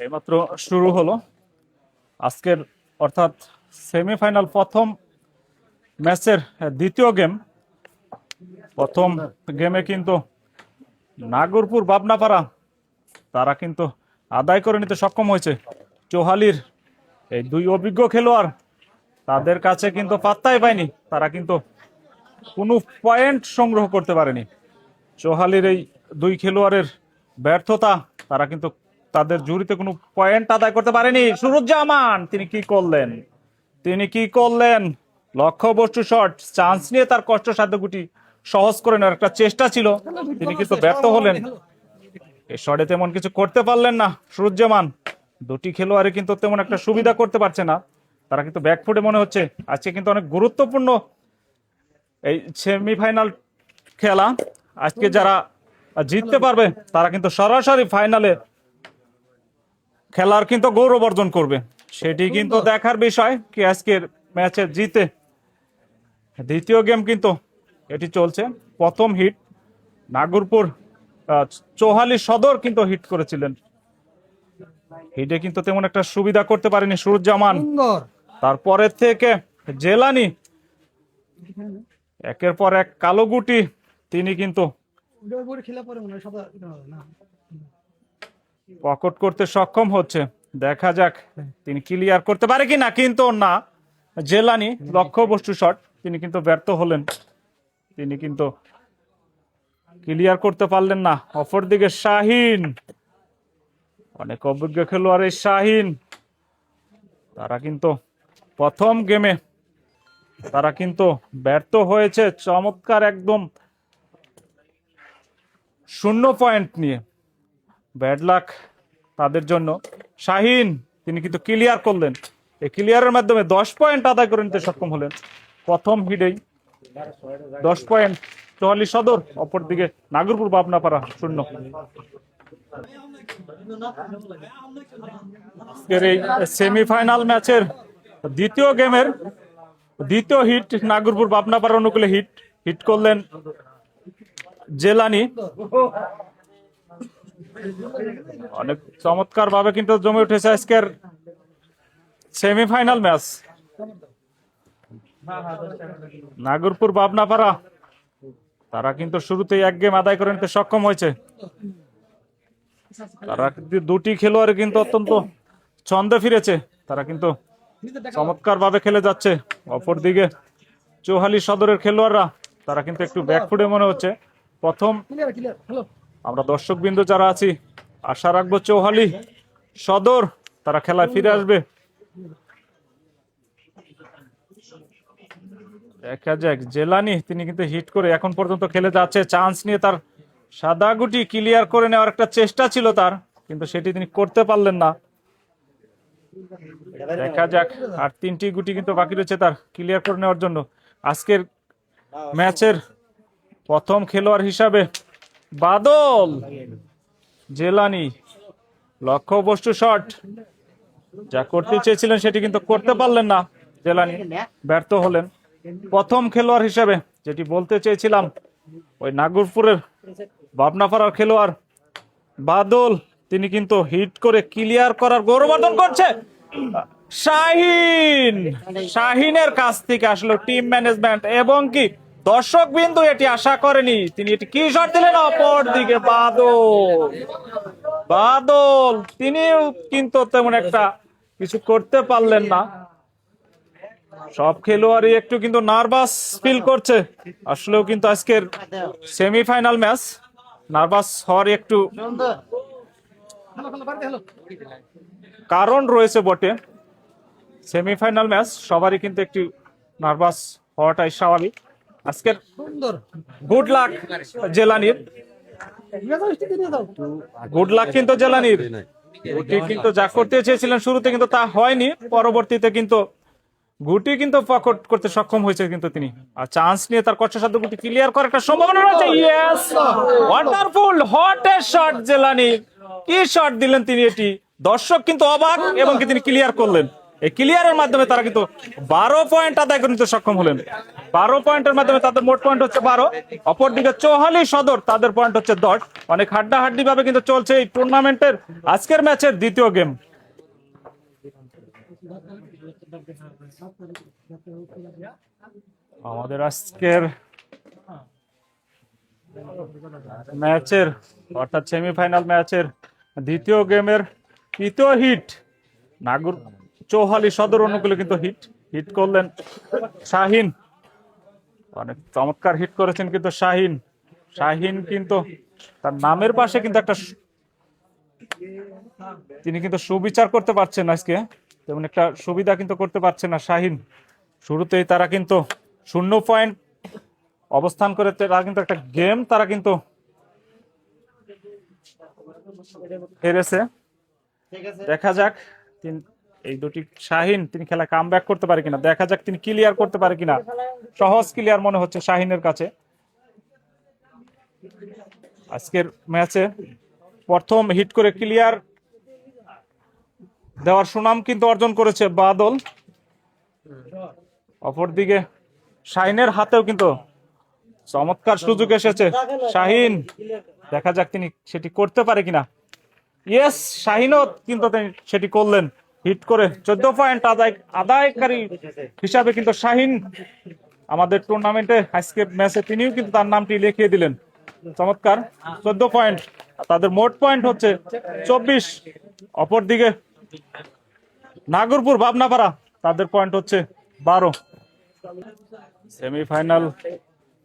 এইমাত্র শুরু হলো আজকের অর্থাৎ সেমিফাইনাল প্রথম ম্যাচের দ্বিতীয় গেম। প্রথম গেমে কিন্তু নাগরপুর বাবনাপাড়া তারা কিন্তু আদায় করে নিতে সক্ষম হয়েছে। চৌহালির এই দুই অভিজ্ঞ খেলোয়াড় তাদের কাছে কিন্তু পাত্তাই পায়নি, তারা কিন্তু কোনো পয়েন্ট সংগ্রহ করতে পারেনি। চৌহালির এই দুই খেলোয়াড়ের ব্যর্থতা, তারা কিন্তু তাদের জুরিতে কোনো পয়েন্ট আদায় করতে পারেনি। সুরুজ্জামান তিনি কি করলেন লক্ষ্যবস্তু শট, চান্স নিয়ে তার কষ্টসাধ্য গুটি সহজ করে নেওয়ার একটা চেষ্টা ছিল, তিনি কিন্তু ব্যর্থ হলেন। এই শটে তেমন কিছু করতে পারলেন না সুরুজ্জামান। দুটি খেলোয়াড়ে কিন্তু তেমন একটা সুবিধা করতে পারছে না, তারা কিন্তু ব্যাকফুটে মনে হচ্ছে। আজকে কিন্তু অনেক গুরুত্বপূর্ণ এই সেমিফাইনাল খেলা। আজকে যারা জিততে পারবে তারা কিন্তু সরাসরি ফাইনালে খেলার কিন্তু গৌরব অর্জন করবে, সেটি কিন্তু দেখার বিষয় কি আজকের ম্যাচে জিতে। দ্বিতীয় গেম কিন্তু এটি চলছে। প্রথম হিট নাগরপুর চৌহালি সদর কিন্তু হিট করেছিলেন, হিটে কিন্তু তেমন একটা সুবিধা করতে পারেনি সুরুজ্জামান। তারপরের থেকে জেলানি একের পর এক কালো গুটি তিনি কিন্তু পকেট করতে সক্ষম হচ্ছে। দেখা যাক তিনি ক্লিয়ার করতে পারে কিনা, কিন্তু না, জেলানি লক্ষ্যবস্তু শট তিনি কিন্তু ব্যর্থ হলেন, তিনি কিন্তু ক্লিয়ার করতে পারলেন না। অপরদিকে শাহিন, অনেক অভিজ্ঞ খেলোয়াড় এই শাহিন, তারা কিন্তু প্রথম গেমে তারা কিন্তু ব্যর্থ হয়েছে চমৎকার একদম 0 পয়েন্ট নিয়ে। ব্যাড লাক তাদের জন্য। শাহিন তিনি কিন্তু ক্লিয়ার করলেন, এই ক্লিয়ারের মাধ্যমে 10 পয়েন্ট আদায় করে নিতে সক্ষম হলেন। প্রথম হিটেই 10 পয়েন্ট চৌহালি সদর, অপরদিকে নাগরপুর বাবনাপাড়া 0। এই সেমিফাইনাল ম্যাচের দ্বিতীয় গেমের দ্বিতীয় হিট নাগরপুর বাবনাপাড়া অনুকূলে হিট করলেন জেলানি। অনেক চমৎকার ভাবে কিন্তু জমে উঠেছে আজকের সেমিফাইনাল ম্যাচ। নাগরপুর বাবনাপাড়া তারা কিন্তু শুরুতেই এক গেম আদায় করে নিতে সক্ষম হয়েছে। তারা দুটি খেলোয়াড় কিন্তু অত্যন্ত ছন্দে ফিরেছে, তারা কিন্তু চমৎকার ভাবে খেলে যাচ্ছে। অপরদিকে চৌহালি সদরের খেলোয়াড়রা তারা কিন্তু একটু ব্যাকফুটে মনে হচ্ছে। প্রথম আমরা দর্শক বিন্দু যারা আছি আশা রাখবো চৌহালি সদর তারা খেলায় ফিরে আসবে। দেখা যাক, জেলানি তিনি কিন্তু হিট করে এখন পর্যন্ত খেলে যাচ্ছে, চান্স নিয়ে তার সাদা গুটি ক্লিয়ার করে নেওয়ার একটা চেষ্টা ছিল তার, কিন্তু সেটি তিনি করতে পারলেন না। দেখা যাক, আর 3টি গুটি কিন্তু বাকি রয়েছে তার ক্লিয়ার করে নেওয়ার জন্য। আজকের ম্যাচের প্রথম খেলোয়াড় হিসাবে বাদল, জেলানি লক্ষ্যবস্তু শট যা করতে চেয়েছিলেন সেটি কিন্তু করতে পারলেন না, জেলানি ব্যর্থ হলেন। প্রথম খেলোয়াড় হিসেবে যেটি বলতে চেয়েছিলাম, ওই নাগরপুরের বাবনাপাড়ার খেলোয়াড় বাদল তিনি কিন্তু হিট করে ক্লিয়ার করার গৌরব অর্জন করছে। শাহিনের কাছ থেকে আসলে টিম ম্যানেজমেন্ট এবং কি দর্শক বিন্দু এটি আশা করেনি, তিনি এটি কি শট দিলেন। অপর দিকে বাদল তিনিও কিন্তু তেমন একটা কিছু করতে পারলেন না। সব খেলোয়াড়ই একটু কিন্তু নার্ভাস ফিল করছে। আসলেও কিন্তু আজকের সেমিফাইনাল ম্যাচ নার্ভাস হওয়ার একটু কারণ রয়েছে বটে। সেমিফাইনাল ম্যাচ সবারই কিন্তু একটু নার্ভাস হওয়াটাই স্বাভাবিক। আজকের গুড লাক জেলানির, গুড লাক কিন্তু জেলানির কিন্তু যা করতে চেয়েছিলেন শুরুতে কিন্তু তা হয়নি, পরবর্তীতে কিন্তু গুটি কিন্তু পকেট করতে সক্ষম হয়েছে কিন্তু তিনি, আর চান্স নিয়ে তার কষ্টসাধ্য গুটি ক্লিয়ার করার একটা সম্ভাবনা রয়েছে। ইয়েস, ওয়ান্ডারফুল হট এ শট জেলানি, কি শট দিলেন তিনি, এটি দর্শক কিন্তু অবাক এবং কি তিনি ক্লিয়ার করলেন। এই ক্লিয়ারের মাধ্যমে তারা কিন্তু 12 পয়েন্ট আদায় করে নিতে সক্ষম হলেন। 12 পয়েন্টের মাধ্যমে তাদের মোট পয়েন্ট হচ্ছে 12। অপরদিকে চৌহালি সদর তাদের পয়েন্ট হচ্ছে 10। অনেক হাড্ডাহাড্ডি ভাবে কিন্তু চলছে এই টুর্নামেন্টের আজকের ম্যাচের দ্বিতীয় গেম। আমাদের আজকের ম্যাচের অর্থাৎ সেমিফাইনাল ম্যাচের দ্বিতীয় গেমের তৃতীয় হিট নাগর চৌহালি সদর অনুকূলে কিন্তু হিট করলেন শাহিন। অনেক চমৎকার হিট করেছেন কিন্তু শাহিন কিন্তু তার নামের পাশে কিন্তু একটা তিনি কিন্তু সুবিচার করতে পারছেন আজকে, তেমন একটা সুবিধা কিন্তু করতে পারছে না শাহিন। শুরুতেই তারা কিন্তু 0 পয়েন্ট অবস্থান করে তারা কিন্তু একটা গেম তারা কিন্তু হেরেছে। দেখা যাক এই দুটি শাহিন তিনি খেলা কামব্যাক করতে পারে কিনা, দেখা যাক তিনি ক্লিয়ার করতে পারে কিনা। সহজ ক্লিয়ার মনে হচ্ছে শাহিনের কাছে। আজকের ম্যাচে প্রথম হিট করে ক্লিয়ার দেওয়ার সুনাম কিন্তু অর্জন করেছে বাদল। অপরদিকে শাহিনের হাতেও কিন্তু চমৎকার সুযোগ এসেছে। শাহিন দেখা যাক তিনি সেটি করতে পারে কিনা। ইয়েস, শাহিনও কিন্তু সেটি করলেন হিট করে 14 পয়েন্ট আদায়কারী হিসাবে কিন্তু শাহিন আমাদের টুর্নামেন্টে আজকের ম্যাচে তিনিও কিন্তু তার নামটি লিখিয়ে দিলেন। চমৎকার 14 পয়েন্ট, তাদের মোট পয়েন্ট হচ্ছে 24। অপরদিকে নাগরপুর ভাবনাপাড়া তাদের পয়েন্ট হচ্ছে 12। সেমিফাইনাল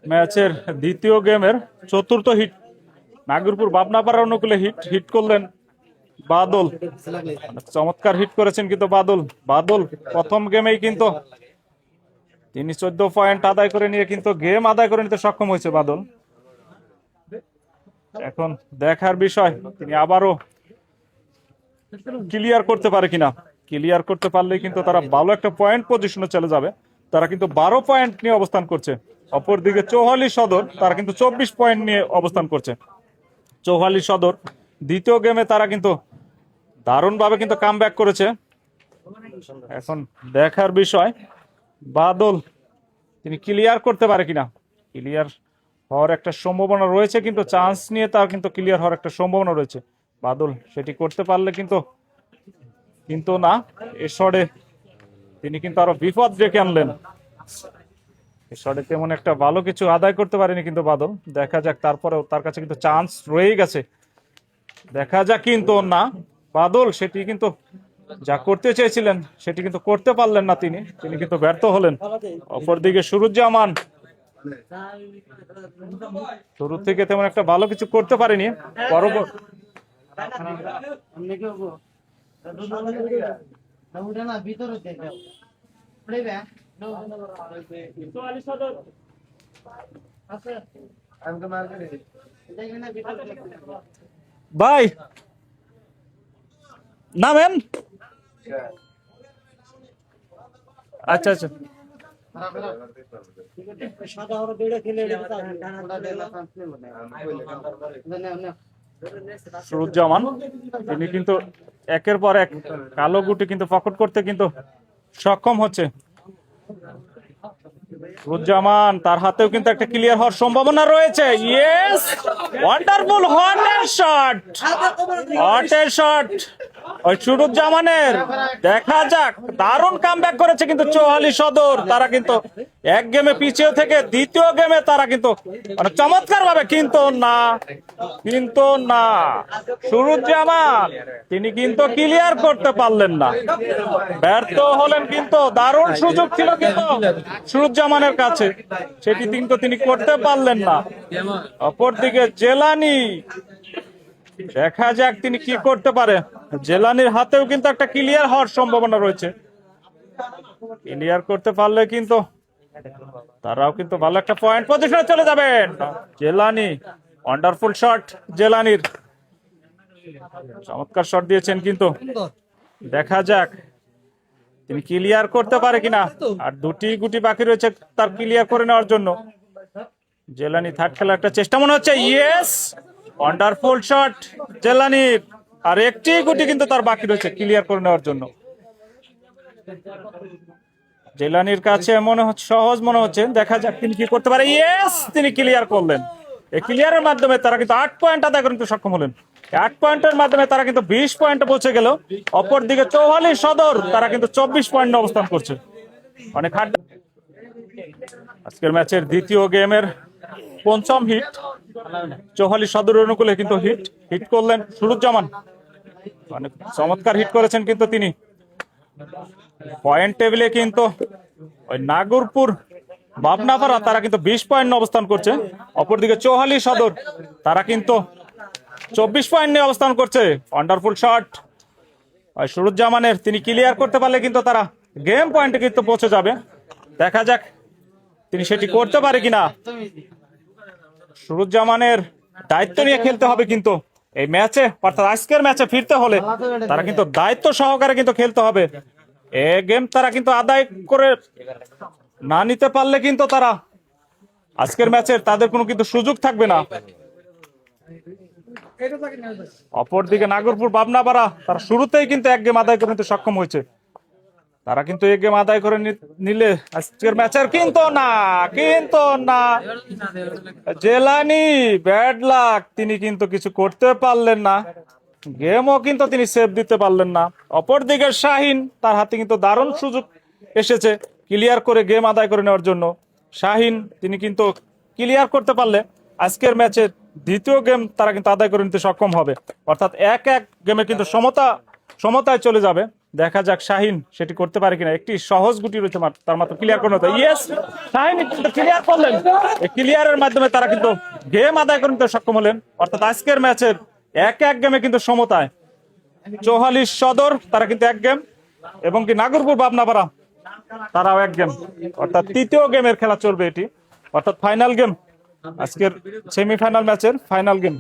ম্যাচের দ্বিতীয় গেমের চতুর্থ হিট নাগরপুর ভাবনাপাড়া অনুকূলে হিট করলেন বাদল। চমৎকার হিট করেছেন কিন্তু বাদল প্রথম গেমেই কিন্তু তিনি 14 পয়েন্ট আদায় করে নিয়ে কিন্তু গেম আদায় করে নিতে সক্ষম হয়েছে বাদল। এখন দেখার বিষয় তিনি আবারও ক্লিয়ার করতে পারে কিনা। ক্লিয়ার করতে পারলে কিন্তু তারা ভালো একটা পয়েন্ট পজিশনে চলে যাবে। তারা কিন্তু 12 পয়েন্ট নিয়ে অবস্থান করছে। অপরদিকে চৌহালি সদর তারা কিন্তু 24 পয়েন্ট নিয়ে অবস্থান করছে। চৌহালি সদর দ্বিতীয় গেমে তারা কিন্তু দারুণভাবে কিন্তু কামব্যাক করেছে। এখন দেখার বিষয় বাদল তিনি ক্লিয়ার করতে পারে কিনা। ক্লিয়ার হওয়ার একটা সম্ভাবনা রয়েছে, কিন্তু চান্স নিয়ে তার কিন্তু ক্লিয়ার হওয়ার একটা সম্ভাবনা রয়েছে। বাদল সেটি করতে পারলে কিন্তু না, এসরে তিনি কিন্তু আরো বিপদ ডেকে আনলেন। এসরে তেমন একটা ভালো কিছু আদায় করতে পারেনি কিন্তু বাদল। দেখা যাক, তারপরেও তার কাছে কিন্তু চান্স রয়ে গেছে। দেখা যাক, কিন্তু না বাদল সেটি কিন্তু যা করতে চেয়েছিলেন সেটি কিন্তু করতে পারলেন না, তিনি কিন্তু ব্যর্থ হলেন। অপরদিকে সুরুজ্জামান শুরু থেকে তেমন একটা ভালো কিছু করতে পারেনি। ভাই নামেন। আচ্ছা আচ্ছা, সুরুজ্জামান তিনি কিন্তু একের পর এক কালো গুটি কিন্তু পকেট করতে কিন্তু সক্ষম হচ্ছে। সুরুজ্জামান তার হাতেও কিন্তু একটা ক্লিয়ার হওয়ার সম্ভাবনা রয়েছে। ইয়েস, ওয়ান্ডারফুল হট শট ওই সুরুজ্জামানের। দেখা যাক, দারুণ কামব্যাক করেছে কিন্তু চৌহালি সদর। তারা কিন্তু এক গেমে পিছিয়ে থেকে দ্বিতীয় গেমে তারা কিন্তু অনেক চমৎকার ভাবে কিন্তু না সুরুজ্জামান তিনি কিন্তু ক্লিয়ার করতে পারলেন না, ব্যর্থ হলেন। কিন্তু দারুণ সুযোগ ছিল কিন্তু সুরুজ্জামানের কাছে, সেটি কিন্তু তিনি করতে পারলেন না। অপরদিকে জেলানি, দেখা যাক তিনি কি করতে পারে। জেলানির হাতেও কিন্তু একটা ক্লিয়ার হওয়ার সম্ভাবনা রয়েছে। ক্লিয়ার করতে পারলে কিন্তু তারাও কিন্তু ভালো একটা পয়েন্ট পজিশনে চলে যাবেন। জেলানি, ওয়ান্ডারফুল শট জেলানির, চমৎকার শট দিয়েছেন কিন্তু দেখা যাক তিনি ক্লিয়ার করতে পারে কিনা। আর দুটি গুটি বাকি রয়েছে তার ক্লিয়ার করে নেওয়ার জন্য। জেলানি থার্ড খেলার একটা চেষ্টা মনে হচ্ছে। ইয়েস, ওয়ান্ডারফুল শট জেলানির। আর একটি গুটি কিন্তু তার বাকি রয়েছে ক্লিয়ার করে নেওয়ার জন্য। জেলানির কাছে মনে হচ্ছে সহজ মনে হচ্ছে, দেখা যাক তিনি কি করতে পারে। ইয়েস, তিনি ক্লিয়ার করলেন। এই ক্লিয়ারের মাধ্যমে তারা কিন্তু 8 পয়েন্ট আদায় করতে সক্ষম হলেন। 8 পয়েন্টের মাধ্যমে তারা কিন্তু 20 পয়েন্টে পৌঁছে গেল। অপরদিকে চৌহালি সদর তারা কিন্তু 24 পয়েন্টে অবস্থান করছে। অনেক হার্ড। আজকের ম্যাচের দ্বিতীয় গেমের পঞ্চম হিট চৌহালি সদর অনুকূলে কিন্তু হিট করলেন সুরুজ্জামান। অনেক চমৎকার হিট করেছেন কিন্তু তিনি। পয়েন্ট টেবিলে কিন্তু ওই নাগরপুর বাবনাপাড়া তারা কিন্তু 20 পয়েন্ট নিয়ে অবস্থান করছে। অপরদিকে চৌহালি সদর তারা কিন্তু 24 পয়েন্ট নিয়ে অবস্থান করছে। ওয়ান্ডারফুল শট সুরুজ্জামানের, তিনি ক্লিয়ার করতে পারলে কিন্তু তারা গেম পয়েন্টে কিন্তু পৌঁছে যাবে। দেখা যাক তিনি সেটি করতে পারে কিনা। সুরুজ্জামানের দায়িত্ব নিয়ে খেলতে হবে কিন্তু এই ম্যাচে, অর্থাৎ আজকের ম্যাচে ফিরতে হলে তারা কিন্তু দায়িত্ব সহকারে কিন্তু খেলতে হবে। এ গেম তারা কিন্তু আদায় করে না নিতে পারলে কিন্তু তারা আজকের ম্যাচের তাদের কোনো কিন্তু সুযোগ থাকবে না। অপরদিকে নাগরপুর বাবনাপাড়া তারা শুরুতেই কিন্তু এক গেম আদায় করে নিতে সক্ষম হয়েছে। তারা কিন্তু এক গেম আদায় করে নিলে আজকের ম্যাচের কিন্তু না জেলানি ব্যাড লাক, তিনি কিন্তু কিছু করতে পারলেন না। গেমও কিন্তু তিনি সেভ দিতে পারলেন না। অপরদিকে শাহিন, তার হাতে কিন্তু দারুণ সুযোগ এসেছে ক্লিয়ার করে গেম আদায় করে নেওয়ার জন্য। শাহিন তিনি কিন্তু ক্লিয়ার করতে পারলে আজকের ম্যাচের দ্বিতীয় গেম তারা কিন্তু আদায় করে নিতে সক্ষম হবে। অর্থাৎ এক গেমে কিন্তু সমতায় চলে যাবে। দেখা যাক শাহিন সেটি করতে পারে কিনা। একটি সহজ গুটি রয়েছে তার মাত্র ক্লিয়ার করে নিতে। ইয়েস, শাহিন কিন্তু ক্লিয়ার করলেন। এই ক্লিয়ারের মাধ্যমে তারা কিন্তু গেম আদায় করে নিতে সক্ষম হলেন। অর্থাৎ আজকের ম্যাচের এক গেমে কিন্তু সমতায় চৌহালি সদর তারা কিন্তু এক গেম, এবং কি নাগরপুর বাবনাপাড়া তারাও এক গেম। অর্থাৎ তৃতীয় গেমের খেলা চলবে এটি, অর্থাৎ ফাইনাল গেম, আজকের সেমিফাইনাল ম্যাচের ফাইনাল গেম।